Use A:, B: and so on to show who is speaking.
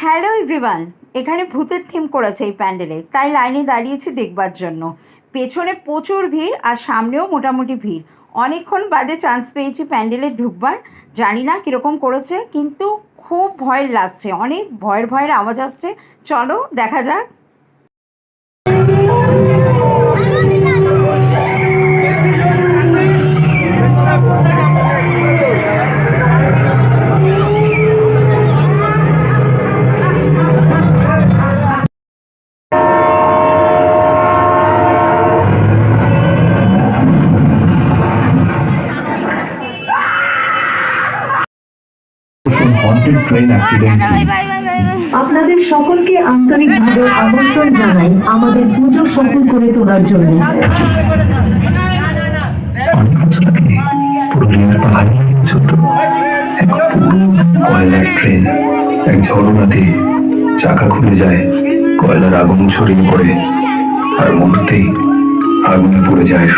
A: Hello everyone, এখানে ভূতের theme করেছে এই প্যান্ডেলে, তাই লাইনে দাঁড়িয়েছি দেখবার জন্য। পেছনে প্রচুর ভিড় আর সামনেও মোটামুটি ভিড়। অনেকক্ষণ বাদে চান্স পেয়েছি প্যান্ডেলে ঢুকবার। জানি না কীরকম করেছে, কিন্তু খুব ভয় লাগছে, অনেক ভয়ের ভয়ের আওয়াজ আসছে। চলো দেখা যাক।
B: আপনাদের সকলকে আন্তরিকভাবে আমন্ত্রণ জানাই আমাদের পুজো সফল করে তোলার জন্য।
C: পুরুলিয়ার পাহাড়ি ছোট্ট এক পুরো কয়লার ট্রেন এক ঝলনাতে চাকা খুলে যায়, কয়লার আগুন ছড়িয়ে পড়ে আর মুহূর্তেই আগুনে পড়ে যায়।